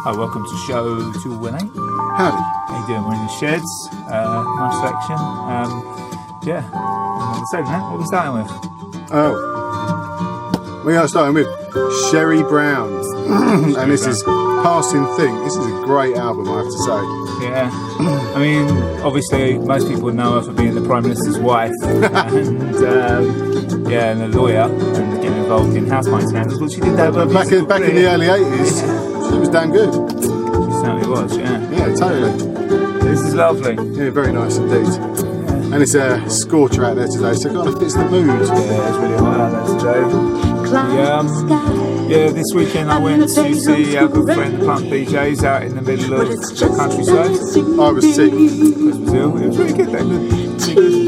Hi, welcome to show 218. Howdy. How you doing? We're in the sheds. Nice section. Yeah. Another segment. What are we starting with? Oh. We are starting with Sherry Brown. And this is Passing Thing. This is a great album, I have to say. Yeah. I mean, obviously, most people would know her for being the Prime Minister's wife and a lawyer and getting involved in house buying scandals. But she did that back in the early 80s. She was damn good. She certainly was, yeah. Yeah, totally. This is lovely. Yeah, very nice indeed. And it's a scorcher out there today, so it kind of fits the mood. Yeah, it's really hot out there today. This weekend I went to see our good friend the Punk DJs out in the middle of the countryside. I was sick. Chris was ill. It was really good then.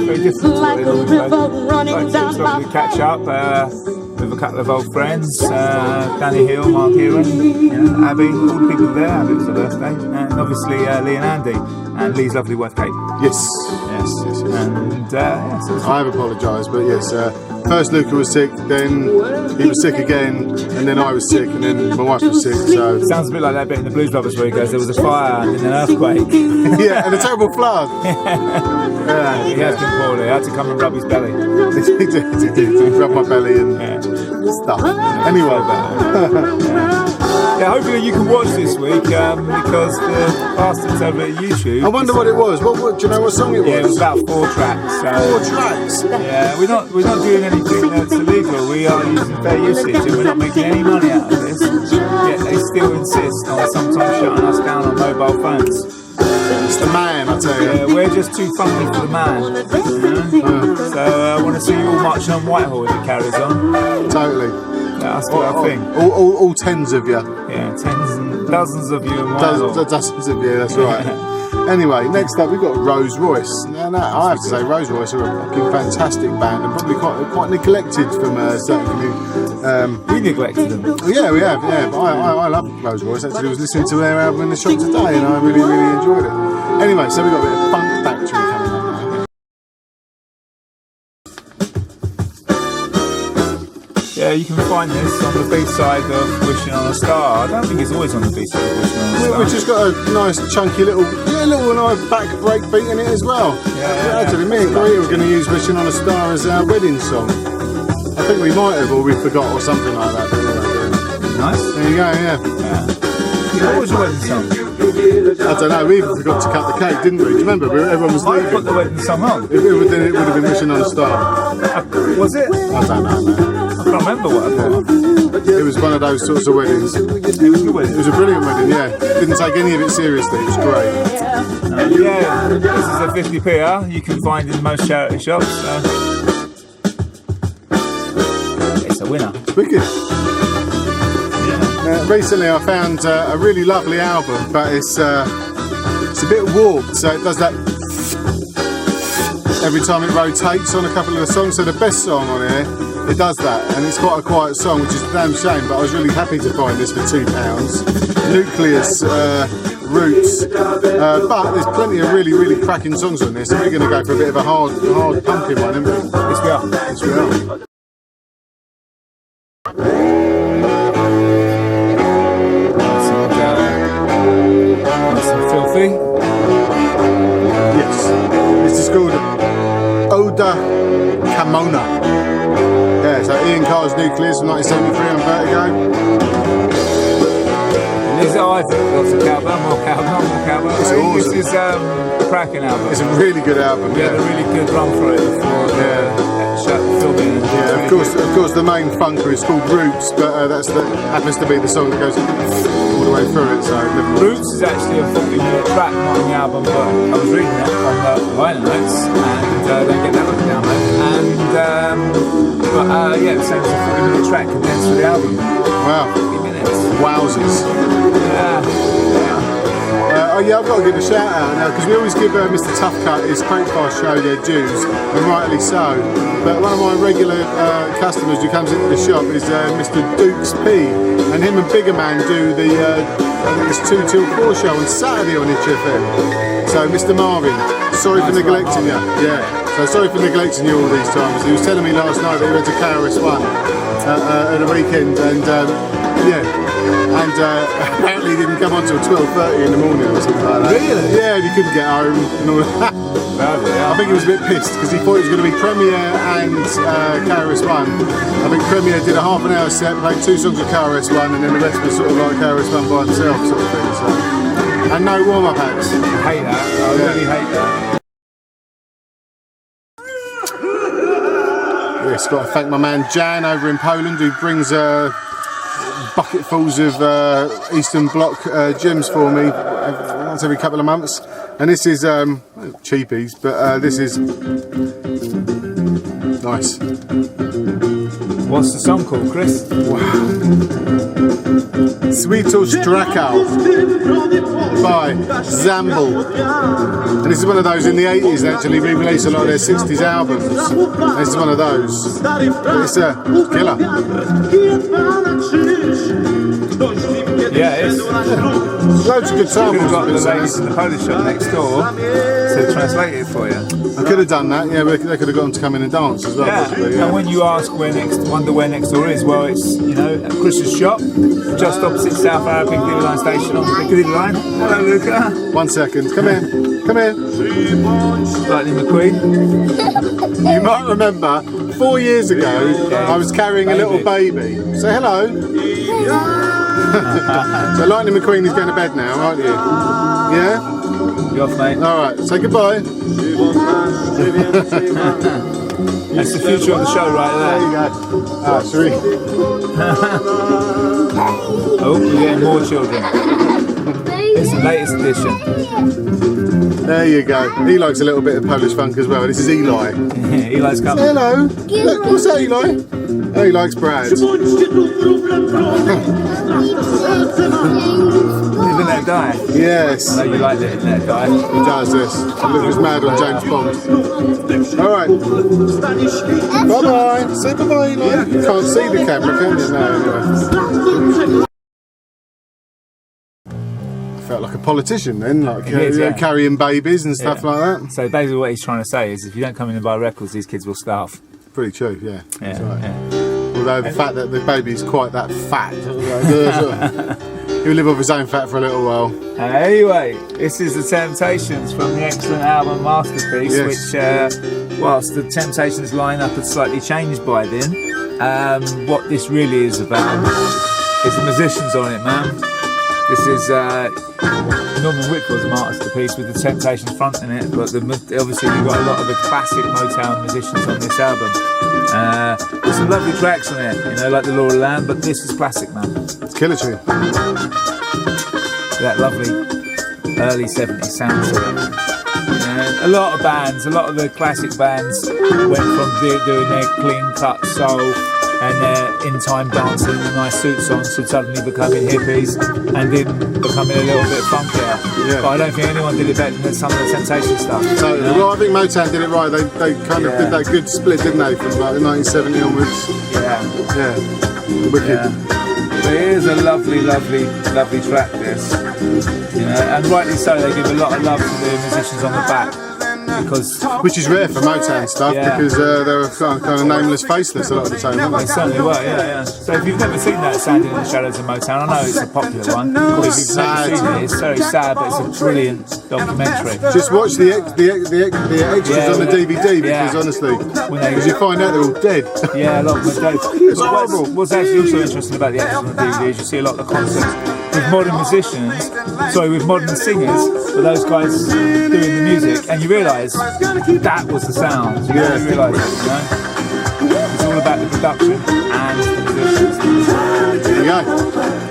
Very different to what they normally play. It's lovely to catch up with a couple of old friends, Danny Hill, Mark Heron, Abby, all the people there. Abby was her birthday, and obviously Lee and Andy, and Lee's lovely wife Kate. Yes. And I have apologised, but yes, first Luca was sick, then he was sick again, and then I was sick, and then my wife was sick. So it sounds a bit like that bit in the Blues Brothers where he goes, there was a fire and then an earthquake. Yeah, and a terrible flood. He has been poorly. I had to come and rub his belly. He did rub my belly and stuff. Anyway, yeah, hopefully you can watch this week because the bastards over at YouTube. I wonder what it was. What do you know what song it was? Yeah, it was about 4 tracks. So, 4 tracks. Yeah, we're not doing anything that's illegal. We are using fair usage, and we're not making any money out of this. Yet they still insist on sometimes shutting us down on mobile phones. It's the man, I tell you. Yeah, we're just too funky for the man. So I want to see you all marching on Whitehall as it carries on. Totally. That's what I think. All tens of you. Yeah, tens and dozens of you in Whitehall. Dozens of you, that's right. Anyway, next up we've got Rolls Royce. Now, I have to say, Rolls Royce are a fucking fantastic band and probably quite neglected from certain communities. We neglected them. Yeah, we have. Yeah, but I love Rolls Royce. Actually, I was listening to their album in the shop today, and I really enjoyed it. Anyway, so we've got a bit of Funk Factory coming up now. Yeah, you can find this on the B-side of Wishing on a Star. I don't think it's always on the B-side of Wishing on a Star. We've just got a nice chunky little nice back break beat in it as well. Yeah. Actually, me and Korea were going to use Wishing on a Star as our wedding song. I think we might have, or we forgot, or something like that. Nice. There you go, yeah. What was your wedding song? I don't know, we even forgot to cut the cake, didn't we? Do you remember? Everyone was I leaving. put the wedding song on. Then it would have been Wishing on a Star. Was it? I don't know, man. I can't remember what I put. It was one of those sorts of weddings. It was a good wedding. It was a brilliant wedding, yeah. Didn't take any of it seriously, it was great. Yeah, this is a 50p you can find in most charity shops. It's a winner. It's wicked. Recently I found a really lovely album, but it's a bit warped, so it does that every time it rotates on a couple of the songs. So the best song on here, it does that, and it's quite a quiet song, which is a damn shame, but I was really happy to find this for £2. Nucleus Roots, but there's plenty of really cracking songs on this, and we're going to go for a bit of a hard pumping one, aren't we? Yes, we are. Yes, we are. Nice and filthy. Yes, this is called Oda Kamona. Yeah, so Ian Carr's Nucleus from 1973 on Vertigo. This is lots of cowbell, more cowbell. It's awesome. This is a cracking album. It's a really good album. We had a really good run for it before shut the filming. Yeah, of course, the main funker is called Roots, but happens to be the song that goes all the way through it. So Roots is actually a fucking track, not on the album, but I was reading it on the liner notes, and don't get that one download. It sounds like a fucking little track condensed for the album. wow, 50 minutes. wowzers. Yeah. I've got to give a shout out now because we always give Mr. Toughcut his Crate Fast show their dues, and rightly so. But one of my regular customers who comes into the shop is Mr. Dukes P, and him and Bigger Man do the I think it's 2 till 4 show on Saturday on HFM. So Mr. Marvin, sorry for neglecting you. Yeah, so sorry for neglecting you all these times. He was telling me last night that he went to KRS-One at a weekend, and Yeah. And apparently he didn't come on till 12:30 in the morning or something like that. Really? Yeah, and he couldn't get home and all that. I think he was a bit pissed because he thought it was going to be Premiere and KRS-One. I think Premiere did a half an hour set, played 2 songs of KRS-One, and then the rest was sort of like KRS-One by himself sort of thing. So. And no warm-up acts. I hate that. I really hate that. Yes, got to thank my man Jan over in Poland who brings bucketfuls of Eastern Bloc gems for me once every couple of months. And this is cheapies, but this is nice. What's the song called, Chris? Sweeto Strakau by Zamble. And this is one of those in the 80s they actually re-released a lot of their 60s albums. And this is one of those. But it's a killer. Yeah, it is. Loads of good samples. You've got the ladies in the Polish shop next door to translate it for you. I could have done that, yeah, but they could have got them to come in and dance as well. Yeah. Possibly, yeah. And when you ask wonder where next door is, well, it's, you know, at Chris's shop, just opposite South Arrow Piccadilly Line station on the Piccadilly Line. Hello, Luca. 1 second, come here, come here. Lightning McQueen. You might remember 4 years ago I was carrying a little baby. Say hello. So Lightning McQueen is going to bed now, aren't you? Yeah? You off, mate? Alright, say goodbye. That's the future of the show right There you there. go. Ah, sorry. Oh, we're getting more children. It's the latest edition. There you go. He likes a little bit of Polish funk as well. This is Eli. Eli's coming. Hello. Look, what's that, Eli? Oh, he likes Brad. Even that guy. Yes. I know you like that guy. He does this. Look, he's mad on James Bond. Alright. Bye bye. Say bye bye, Eli. You can't see the camera, can you? No, anyway. Felt like a politician then, like carrying babies and stuff like that. So basically what he's trying to say is if you don't come in and buy records, these kids will starve. Pretty true, yeah. That's right. Yeah. Although the fact that the baby is quite that fat, he'll live off his own fat for a little while. Anyway, this is The Temptations from the excellent album Masterpiece, which, whilst the Temptations lineup had slightly changed by then, what this really is about is the musicians on it, man. This is Norman Whitfield's Masterpiece with the Temptations fronting it, but obviously you've got a lot of the classic Motown musicians on this album. There's some lovely tracks on it, you know, like the Laurel Land, but this is classic, man. It's killer tune. That lovely early 70s sound to it. A lot of bands, a lot of the classic bands went from doing their clean cut soul and their in-time dancing and nice suits on to suddenly becoming hippies and then becoming a little bit funkier. Yeah. But I don't think anyone did it better than some of the Temptation stuff. So, well, I think Motown did it right. They kind of did that good split, didn't they, from like the 1970 onwards? Yeah. Yeah. Wicked. Yeah. But it is a lovely, lovely, lovely track, this. You know, and rightly so, they give a lot of love to the musicians on the back. Because which is rare for Motown stuff because they're kind of nameless, faceless a lot of the time, aren't they? They certainly were, yeah. So if you've never seen that Standing in the Shadows of Motown, I know it's a popular one. But if you've never seen it, it's very sad, but it's a brilliant documentary. Just watch the extras on the DVD because honestly, because you find out they're all dead. Yeah, a lot of them are dead. It's horrible. What's actually also interesting about the extras on the DVD is you see a lot of the concepts with modern musicians, with modern singers, but those guys doing the music, and you realise that was the sound. You really realise it, you know? It's all about the production and the musicians. There you go.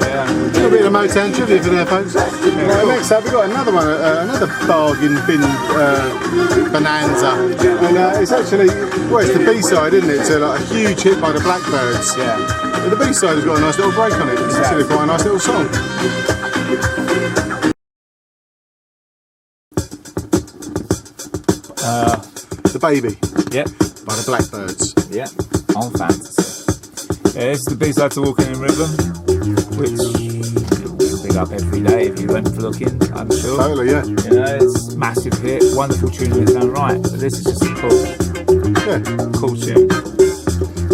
Yeah. A little bit of Motown trivia for there, folks. Next up, we've got another one, another bargain bin bonanza. And it's actually, well, it's the B-side, isn't it? So like a huge hit by the Blackbirds. Yeah. But the B-side has got a nice little break on it. It's actually quite a nice little song. The Baby. Yep. By the Blackbirds. Yeah. On Fantasy. Yeah, this is the B-side to Walking in Rhythm, which you'll pick up every day if you went looking, I'm sure. Totally, yeah. You know, it's a massive hit, wonderful tune in its own right, but this is just a cool tune.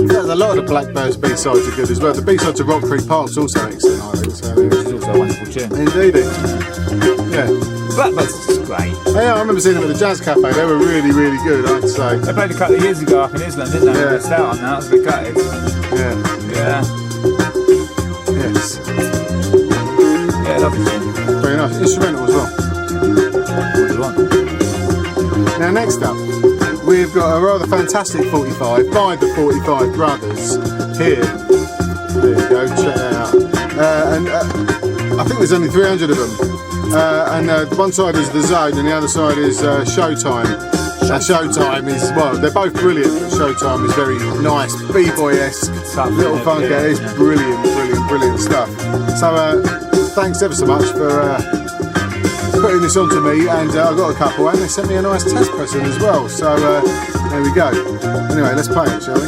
There's a lot of the Blackbirds B-sides are good as well. The B-side to Rock Creek Park's also excellent, I think. So, Which is also a wonderful tune. indeed. Yeah. Blackbird's just great. Yeah, I remember seeing them at the Jazz Cafe. They were really, really good, I have to say. They played a couple of years ago up in Island, didn't they? Yeah. We missed out on that. I was a bit gutted. Yeah. Yeah. Yes. Yeah, lovely tune. Very nice. Instrumental as well. What do you want? Now, next up, we've got a rather fantastic 45 by the 45 Brothers here. There you go, check that out. I think there's only 300 of them. One side is The Zone and the other side is Showtime. Showtime is, well, they're both brilliant. Showtime is very nice, B-boy-esque, little funk. It's brilliant stuff. So thanks ever so much for putting this on to me, and I've got a couple, and they sent me a nice test pressing as well. So there we go. Anyway, let's play it, shall we?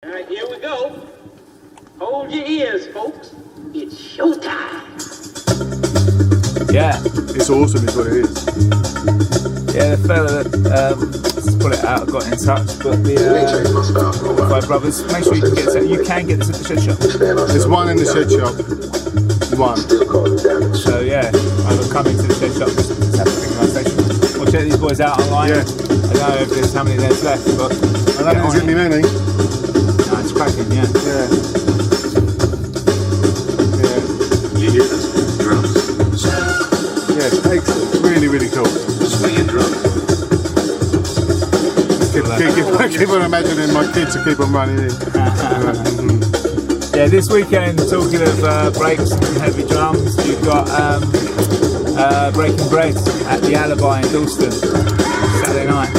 All right, here we go. Hold your ears, folks. It's showtime. Yeah. It's awesome, is what it is. Yeah, the fella that let's put it out got in touch, but the 45 Brothers, make sure you can get it. You can get this at the shed shop. There's one in the shed shop. One. So yeah, either come into the shed shop, just have a think about station, or check these boys out online. Yeah. I don't know if there's how many there's left, but I don't think there's going to be many. No, it's cracking, yeah. You hear this? Drums. Yeah, excellent. Really cool. Swinging drums. Keep on imagining my kids to keep on running in. Yeah, this weekend, talking of breaks and heavy drums, you've got Breaking Bread at the Alibi in Dalston, Saturday night.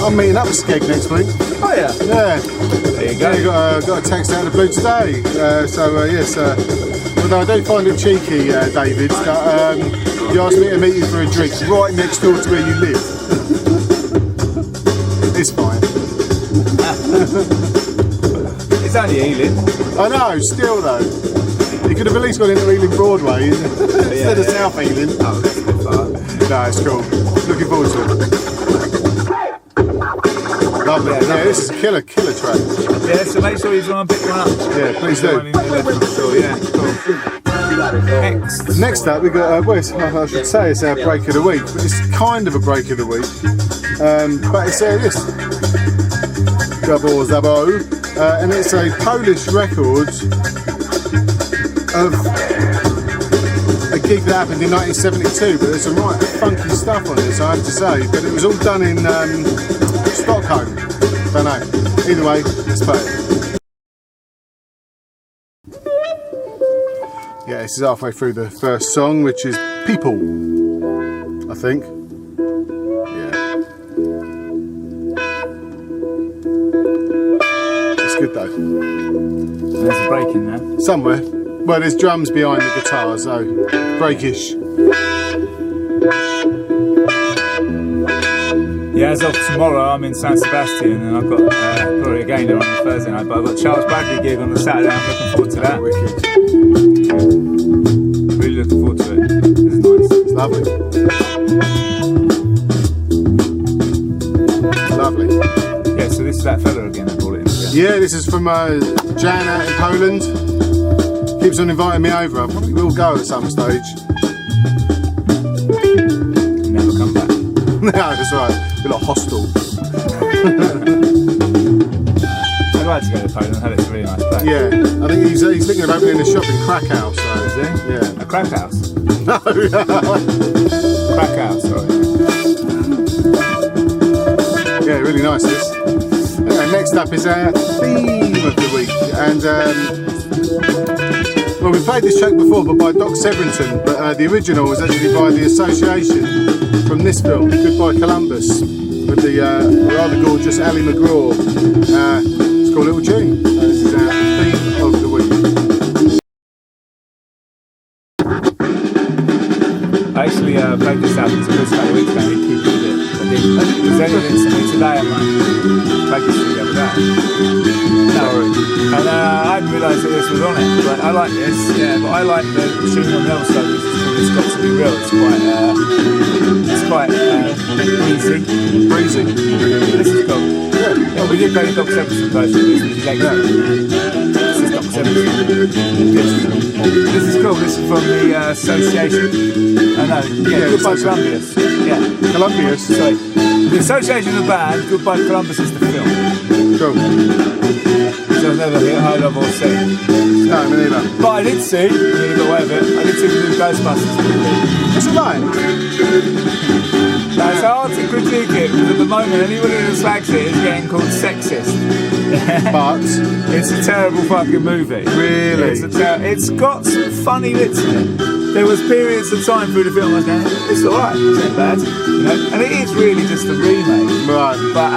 I'm meeting up with Skeg next week. Oh yeah? Yeah. There you go. Yeah, got a text out of the blue today. Yes, although I do find it cheeky, David, that you asked me to meet you for a drink right next door to where you live. It's fine. It's only Ealing. I know, still though. You could have at least gone into Ealing Broadway instead of South Ealing. Oh, that's a bit far. No, it's cool. Looking forward to it. Lovely. Yeah, this is a killer track. Yeah, so make sure you try and pick one up. Yeah, please do. Yeah, cool. Next up, we got, I should say it's our break of the week, but it's kind of a break of the week. But it's this. Double Zabo. And it's a Polish record of a gig that happened in 1972, but there's some right funky stuff on this, I have to say. But it was all done in Stockholm. Don't know. Either way, let's play it. Yeah, this is halfway through the first song, which is People, I think. Yeah. It's good though. There's a break in there. Somewhere. Well, there's drums behind the guitar, so breakish. Yeah, as of tomorrow, I'm in San Sebastian, and I've got probably again on the Thursday night, but I've got Charles Bradley gig on the Saturday. I'm looking forward to that. Wicked. Really looking forward to it. This is nice. It's lovely. Lovely. Yeah, so this is that fella again that brought it in. Yeah, this is from Jana in Poland. Keeps on inviting me over. I probably will go at some stage. Never come back. No, that's right. A bit like hostile. I'd like to go to Poland. I heard it's a really nice place. Yeah, I think he's thinking of opening a shop in Krakow. So. Is he? Yeah. A crack house. No. Crack house, sorry. Yeah, really nice this. Next up is our theme of the week, and well, we played this track before, but by Doc Severington, but the original was actually by the Association from this film, Goodbye Columbus, with the rather gorgeous Ali McGraw. It's called Little Tune. This is our theme of the week. I actually played this album to this couple of weeks ago. I think it was Jenny didn't see me today, I'm like, take us to the other day. No, and I hadn't realised that this was on it, but I like this, yeah, but I like the tune on the other side, which is called It's Got to Be Real. It's quite breezy. Breezy. This is cool. Yeah, we did go to Doc Severinsen version of this, which is excellent. This is Doc Severinsen. This is cool, this is from the Association. I know, yeah, Goodbye Columbius. Yeah. Columbius. Sorry. The Association of the Band, Goodbye Columbus is the film. Cool. Which I've never heard of or seen. No, me neither. But I did see, you got away with it, I did see the new Ghostbusters movie. What's it like? Now it's hard to critique it because at the moment anybody who slags it is getting called sexist. But It's a terrible fucking movie. Really? It's got some funny bits in it. There was periods of time through the film I was going, it's alright, it's not bad. You know? And it is really just a remake. right. But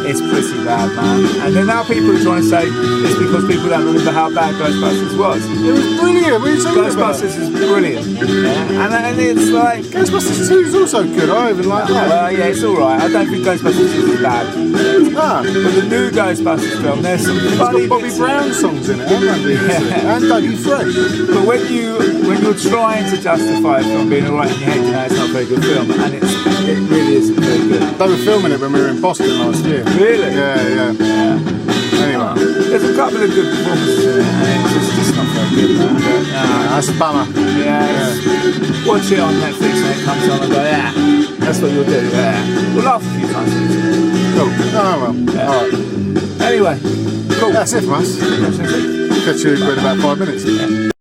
it's pretty bad, man. And then now people are trying to say it's because people don't remember how bad Ghostbusters was. It was brilliant. What are you talking about? Ghostbusters is brilliant. Yeah? And it's like... Ghostbusters 2 is also good. I even like that. Well, yeah, it's alright. I don't think Ghostbusters is bad. Ah, But the new Ghostbusters film, there's some it's funny got Bobby bits. Brown songs in it, haven't they? And Dougie Fresh. But when you're trying to justify a film being alright in your head, you know it's not a very good film, and it really isn't very good. They were filming it when we were in Boston last year. Really? Yeah. Anyway, There's a couple of good performances in it, and it's just not very good, man. But, that's a bummer. Watch it on Netflix when it comes on and go, yeah, that's what you'll do, yeah. We'll laugh a few times. Cool. Oh well. Yeah. Alright. Anyway, cool. That's it from us. Catch you in about 5 minutes. Yeah.